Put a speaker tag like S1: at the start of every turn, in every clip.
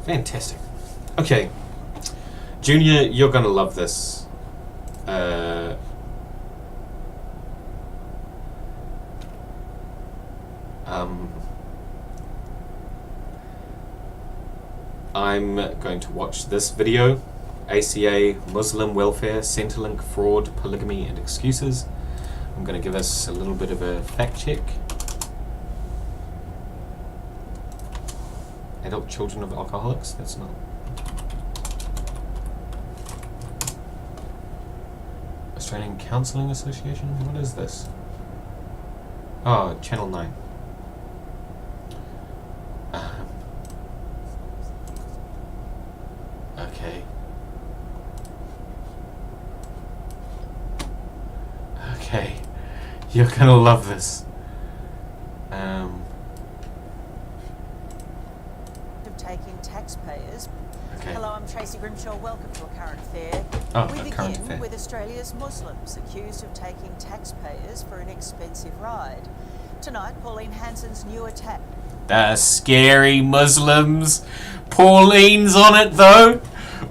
S1: Fantastic. Okay. Junior, you're gonna love this. I'm going to watch this video. ACA, Muslim Welfare, Centrelink, Fraud, Polygamy and Excuses. I'm going to give us a little bit of a fact check. Adult children of alcoholics? That's not... Australian Counselling Association? What is this? Oh, Channel 9. Okay. Okay. You're gonna love this.
S2: Of taking taxpayers.
S1: Okay.
S2: Hello, I'm Tracy Grimshaw. Welcome to A Current Affair.
S1: Oh,
S2: We
S1: A Current Affair.
S2: begin with Australia's Muslims accused of taking taxpayers for an expensive ride. Tonight, Pauline Hanson's new attack.
S1: The scary Muslims. Pauline's on it though.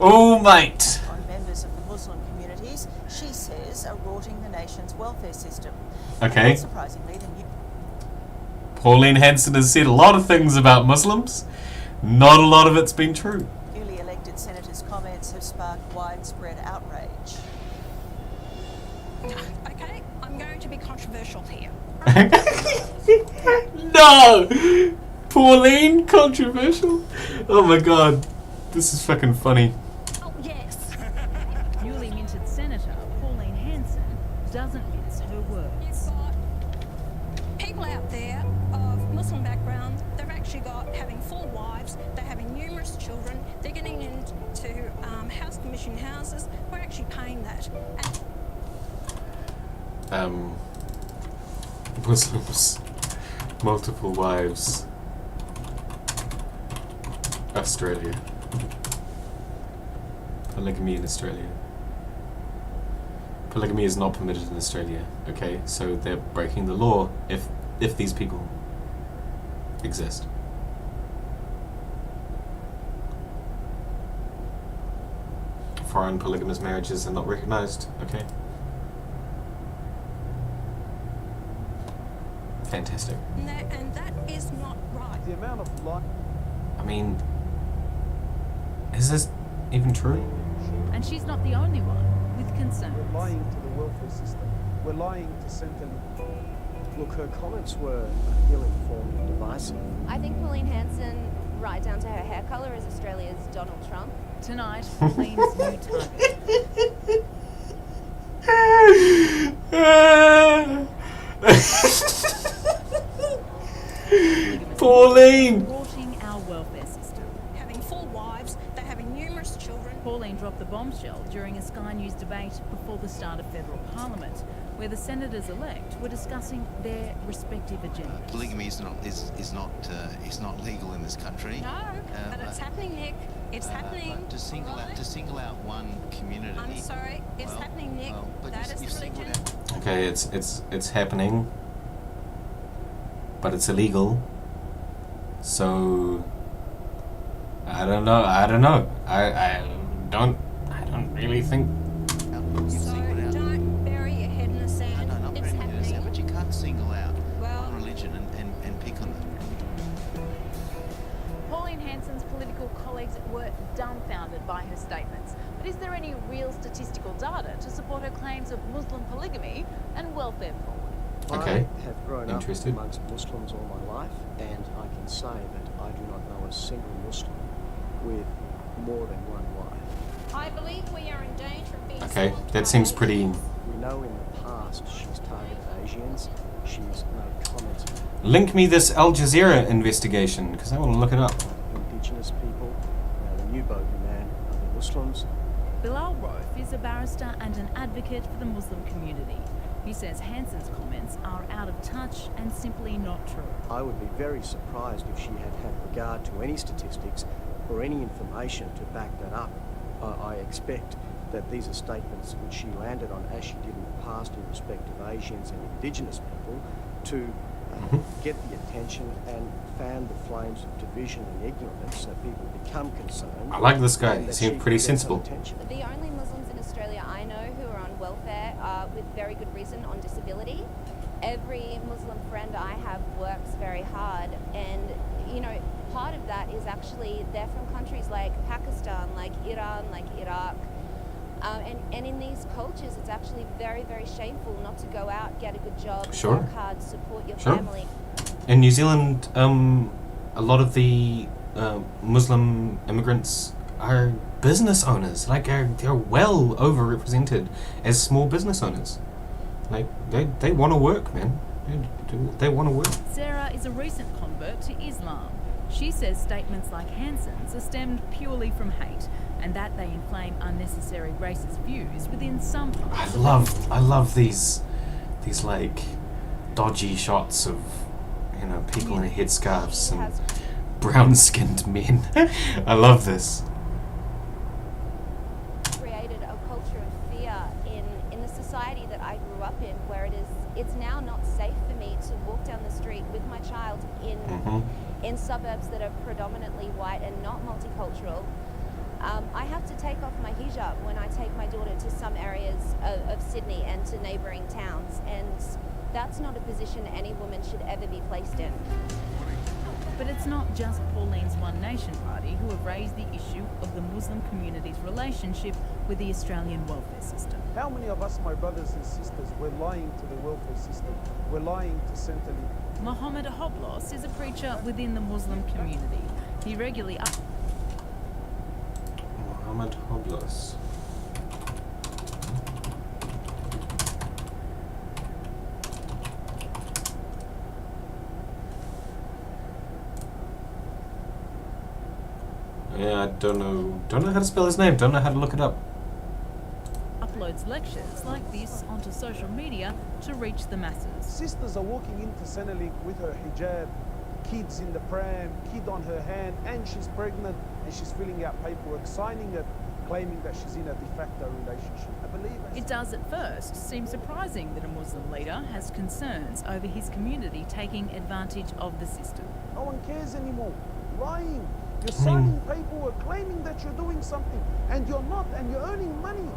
S1: Oh, mate.
S2: On members of the Muslim communities, she says, are rorting the nation's welfare system.
S1: Okay.
S2: Not surprisingly, the new...
S1: Pauline Hanson has said a lot of things about Muslims. Not a lot of it's been true.
S2: newly elected senator's comments have sparked widespread outrage.
S3: Okay, I'm going to be controversial here.
S1: No! Pauline, controversial? Oh my god. This is fucking funny.
S3: Oh, yes.
S4: Newly minted Senator Pauline Hanson doesn't mince her words.
S3: You've got people out there of Muslim background, they've actually got having 4 wives, they're having numerous children, they're getting into house commission houses, we're actually paying that. And
S1: Muslims. Multiple wives. Australia. Polygamy in Australia. Polygamy is not permitted in Australia. Okay, so they're breaking the law if these people exist. Foreign polygamous marriages are not recognised. Okay. Fantastic.
S3: and that is not right.
S5: The amount of life.
S1: I mean, is this even true?
S4: And she's not the only one with concerns.
S5: We're lying to the welfare system. We're lying to Centrelink. Look, her comments were ill-informed and divisive.
S6: I think Pauline Hanson, right down to her hair colour, is Australia's Donald Trump.
S4: Tonight, Pauline's new target.
S1: Pauline!
S4: Rorting our welfare system.
S3: Having 4 wives, they're having numerous children.
S4: Pauline dropped the bombshell during a Sky News debate before the start of federal parliament, where the senators-elect were discussing their respective agendas.
S7: Polygamy is not legal in this country.
S3: No, but it's happening, Nick. It's happening.
S7: But to single out one community.
S3: I'm sorry, it's happening, Nick.
S7: But
S3: That is the religion.
S1: Okay, it's happening, but it's illegal. So I don't know. I don't really think.
S3: So don't bury your head in the sand.
S7: No, not
S3: It's
S7: burying your head in the sand,
S3: happening.
S7: but you can't single out
S3: Well-
S7: one religion and pick on them.
S8: Pauline Hanson's political colleagues were dumbfounded by her statements. But is there any real statistical data to support her claims of Muslim polygamy and welfare fraud?
S1: Okay.
S5: I have grown up
S1: Interested.
S5: amongst Muslims all my life, and I can say that I do not know a single Muslim with more than one wife.
S3: I believe we are in danger of being
S1: Okay,
S3: swamped
S1: that
S3: by
S1: seems
S3: Asians.
S1: pretty.
S5: We know in the past she's targeted Asians. She's made comments
S1: Link me this Al Jazeera investigation because I want to look it up.
S5: about Indigenous people. Now, the new bogeyman are the Muslims.
S4: Bilal Rofe is a barrister and an advocate for the Muslim community. He says Hanson's comments are out of touch and simply not true.
S5: I would be very surprised if she had had regard to any statistics or any information to back that up. I expect that these are statements which she landed on, as she did in the past in respect of Asians and Indigenous people, to get the attention and fan the flames of division and ignorance so people become concerned.
S1: I like this guy.
S5: and
S1: He
S5: that
S1: seemed
S5: she
S1: pretty
S5: can get some
S1: sensible.
S5: attention.
S6: The only Muslims in Australia I know who are on welfare are with very good reason on disability. Every Muslim friend I have works very hard, and you know, part of that is actually they're from countries like Pakistan, like Iran, like Iraq. And in these cultures, it's actually very, very shameful not to go out, get a good job,
S1: Sure.
S6: work hard, support your
S1: Sure.
S6: family.
S1: In New Zealand, a lot of the Muslim immigrants are business owners. Like, they're well overrepresented as small business owners. Like, they want to work, man. They want to work.
S4: Sarah is a recent convert to Islam. She says statements like Hanson's are stemmed purely from hate, and that they inflame unnecessary racist views within some parts.
S1: I love these like dodgy shots of, you know, people in headscarves and brown-skinned men. I love this.
S6: Created a culture of fear in the society that I grew up in, where it's now not safe for me to walk down the street with my child in suburbs that are predominantly white and not multicultural. I have to take off my hijab when I take my daughter to some areas of Sydney and to neighbouring towns, and that's not a position any woman should ever be placed in.
S4: But it's not just Pauline's One Nation party who have raised the issue of the Muslim community's relationship with the Australian welfare system.
S9: How many of us, my brothers and sisters, were lying to the welfare system? We're lying to Centrelink.
S4: Mohammed Hoblos is a preacher within the Muslim community. He regularly
S1: Mohammed Hoblos. Yeah, I don't know how to spell his name, don't know how to look it up.
S4: uploads lectures like this onto social media to reach the masses.
S9: Sisters are walking into Centrelink with her hijab, kids in the pram, kid on her hand, and she's pregnant, and she's filling out paperwork, signing it, claiming that she's in a de facto relationship. I believe
S4: It does at first seem surprising that a Muslim leader has concerns over his community taking advantage of the system.
S9: no one cares anymore. Lying. You're signing paperwork, claiming that you're doing something, and you're not, and you're earning money.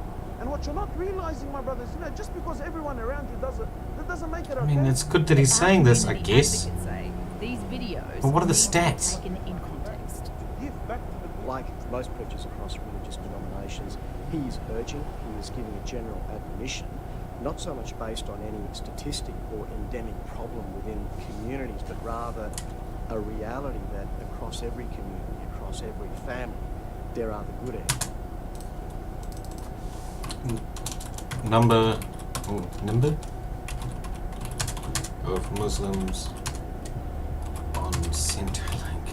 S9: And what you're not realizing, my brothers, you know, just because everyone around you does it, that doesn't make it okay.
S1: I mean, it's good that he's saying this, I
S4: Community
S1: guess.
S4: advocates say these videos
S1: But what are the
S4: need to be
S1: stats?
S4: taken in context.
S9: Give back to the people.
S5: Like most preachers across religious denominations, he is urging, he is giving a general admonition, not so much based on any statistic or endemic problem within communities, but rather a reality that across every community, across every family, there are the good eggs.
S1: Number of Muslims on Centrelink.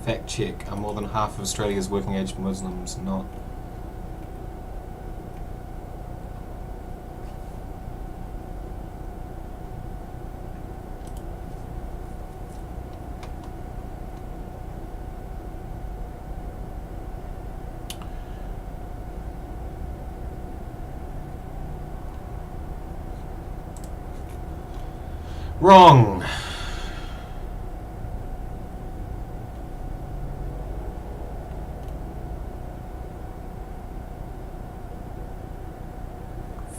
S1: Fact check, are more than half of Australia's working age Muslims not? Wrong.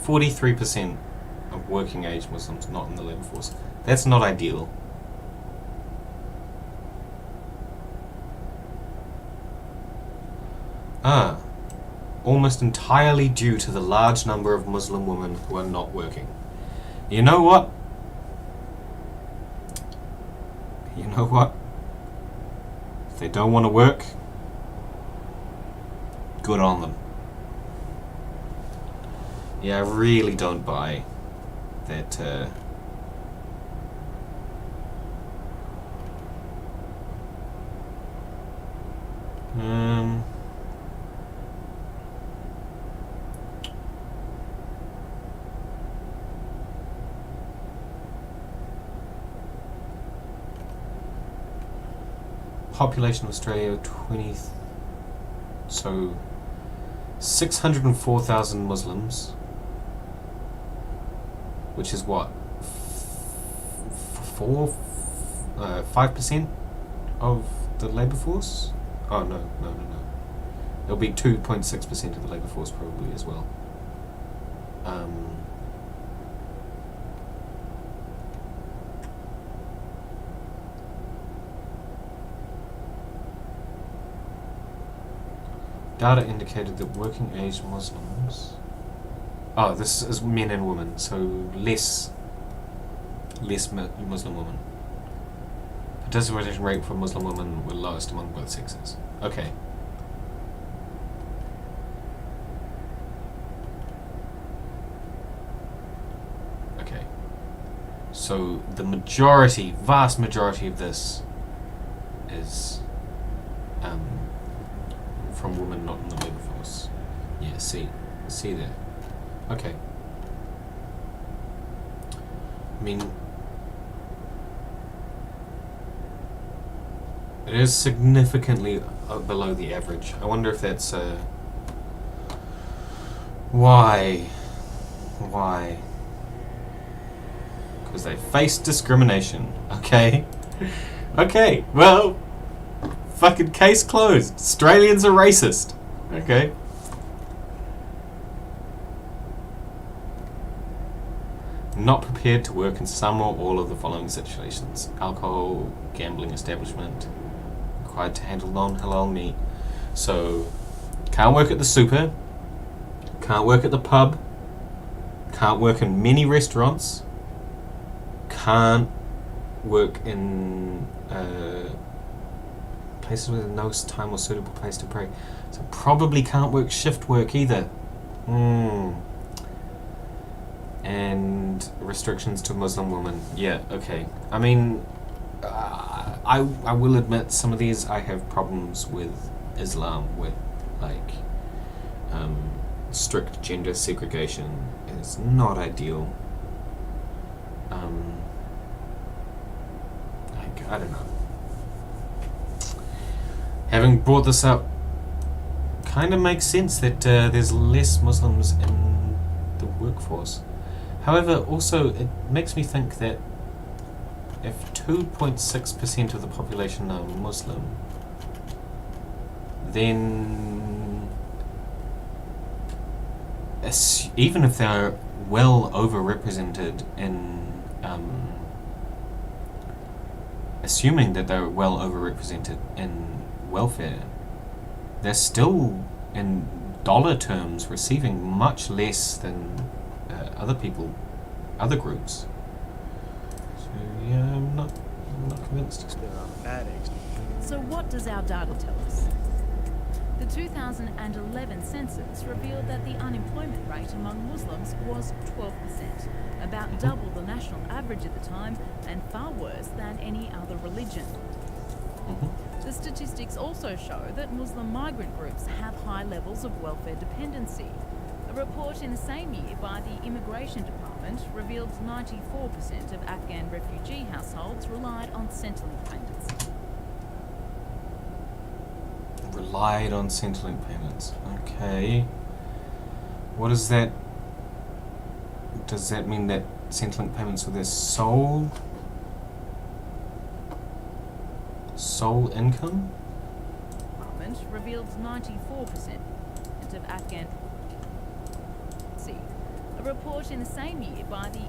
S1: %43% of working age Muslims not in the labour force. That's not ideal. Almost entirely due to the large number of Muslim women who are not working. You know what? If they don't want to work, good on them. Yeah, I really don't buy that, population of Australia, 604,000 Muslims, which is what? 5% of the labour force. Oh no. It'll be 2.6% of the labour force probably as well. Data indicated that working age Muslims. Oh, this is men and women, so less Muslim women. Participation rate for Muslim women were lowest among both sexes. Okay. Okay. So the vast majority of this is from women not in the labour force. Yeah, see there. Okay. I mean, it is significantly below the average. I wonder if that's why? Because they face discrimination. Okay. Okay. Well, fucking case closed. Australians are racist. Okay. Not prepared to work in some or all of the following situations: alcohol, gambling establishment, required to handle non-halal meat. So, can't work at the super, can't work at the pub, can't work in many restaurants, can't work in places with no time or suitable place to pray. So probably can't work shift work either. And restrictions to Muslim women. Yeah, okay. I mean, I will admit some of these I have problems with Islam, with like strict gender segregation is not ideal. Like, I don't know. Having brought this up, kind of makes sense that there's less Muslims in the workforce. However, also it makes me think that if 2.6% of the population are Muslim, then even if they're well overrepresented in assuming that they're well overrepresented in welfare, they're still in dollar terms receiving much less than other groups. So yeah, I'm not convinced.
S5: There are bad eggs.
S4: So what does our data tell us? The 2011 census revealed that the unemployment rate among Muslims was 12%, about double the national average at the time and far worse than any other religion. The statistics also show that Muslim migrant groups have high levels of welfare dependency. A report in the same year by the Immigration Department revealed 94% of Afghan refugee households relied on Centrelink payments.
S1: Relied on Centrelink payments. Okay. What is that? Does that mean that Centrelink payments were their sole income?
S4: Department revealed 94% of Afghan. A report in the same year by the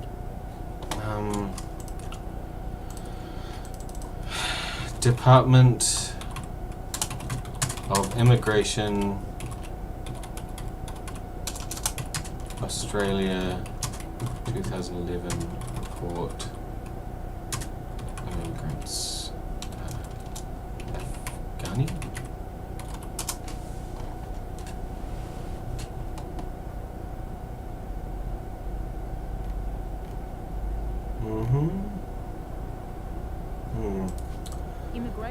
S1: Department of Immigration, Australia, 2011 report. Immigrants, Afghani.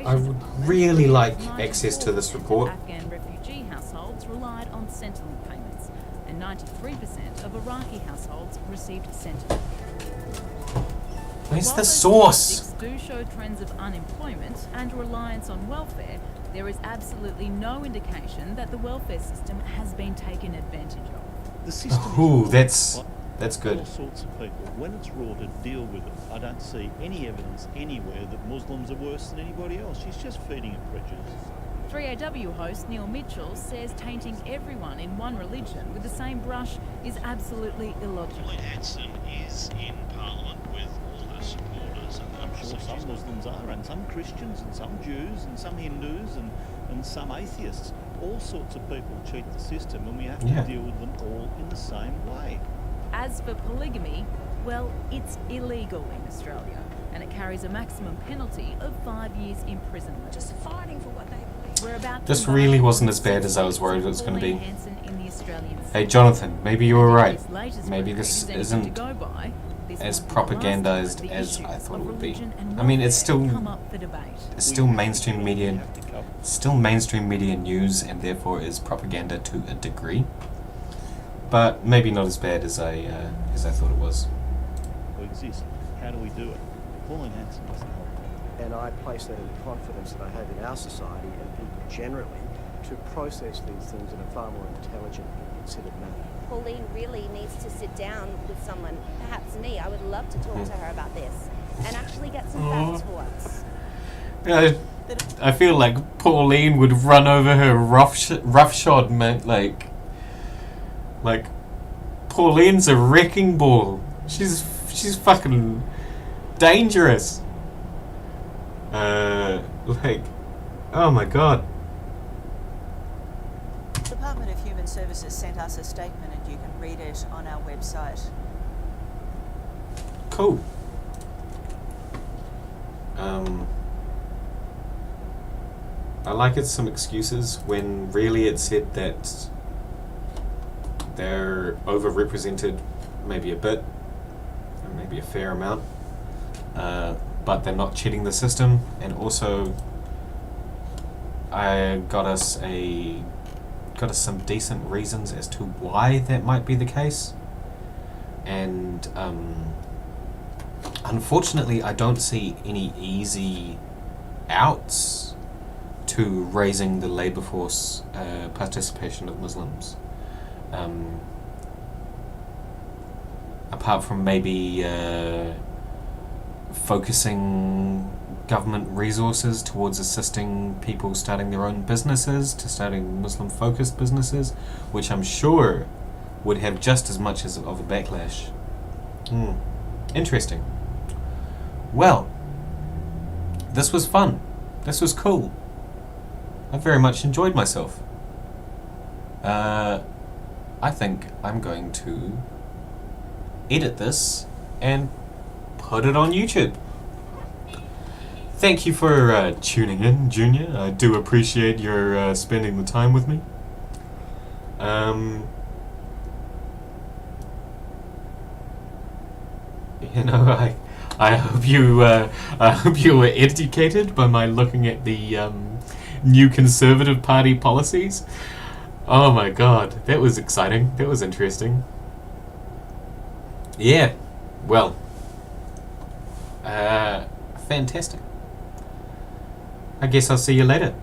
S1: I would really like access to this report.
S4: Afghan refugee households relied on Centrelink payments, and 93% of Iraqi households received Centrelink.
S1: Where's
S4: While
S1: the
S4: those
S1: source?
S4: statistics do show trends of unemployment and reliance on welfare, there is absolutely no indication that the welfare system has been taken advantage of.
S9: The system
S1: Ooh, that's That's good.
S10: All sorts of people. When it's raw, to deal with it. I don't see any evidence anywhere that Muslims are worse than anybody else. She's just feeding a prejudice.
S4: 3AW host Neil Mitchell says tainting everyone in one religion with the same brush is absolutely illogical.
S11: Pauline Hanson is in Parliament with all her supporters. And
S10: I'm sure some Muslims are, and some Christians, and some Jews, and some Hindus, and some atheists. All sorts of people cheat the system, and we have to deal with them all in the same way.
S4: As for polygamy, well, it's illegal in Australia, and it carries a maximum penalty of 5 years imprisonment.
S3: Just fighting for what they believe.
S4: We're about
S1: This
S4: to
S1: really wasn't as bad as I was worried it was going to
S4: Pauline
S1: be.
S4: Hanson in the Australian
S1: Hey
S4: Senate.
S1: Jonathan, maybe you were right.
S4: This latest
S1: Maybe
S4: record
S1: this
S4: is anything
S1: isn't
S4: to go by. This
S1: as
S4: might be the last
S1: propagandized
S4: time the
S1: as
S4: issues
S1: I thought it
S4: of
S1: would be.
S4: religion and
S1: I mean, it's
S4: welfare
S1: still
S4: come up for debate.
S1: it's still mainstream media, news, and therefore is propaganda to a degree. But maybe not as bad as I thought it was.
S10: Exist. How do we do it? Pauline Hanson doesn't help.
S5: And I place that in the confidence that I have in our society and people generally to process these things in a far more intelligent and considered manner.
S6: Pauline really needs to sit down with someone, perhaps me. I would love to talk to her about this and actually get some facts for once.
S1: I feel like Pauline would run over her roughshod, man. Like Pauline's a wrecking ball. She's fucking dangerous. Oh my god.
S2: The Department of Human Services sent us a statement and you can read it on our website.
S1: Cool. I like it's some excuses when really it said that they're overrepresented, maybe a bit, maybe a fair amount, but they're not cheating the system, and also I got us some decent reasons as to why that might be the case, and unfortunately I don't see any easy outs to raising the labour force participation of Muslims. Apart from maybe focusing government resources towards assisting people starting their own businesses, to starting Muslim-focused businesses, which I'm sure would have just as much of a backlash. Interesting. Well, this was fun. This was cool. I very much enjoyed myself. I think I'm going to edit this and put it on YouTube. Thank you for tuning in, Junior. I do appreciate your spending the time with me. I hope you were educated by my looking at the new Conservative Party policies. Oh my god, that was exciting. That was interesting. Yeah, well, fantastic. I guess I'll see you later.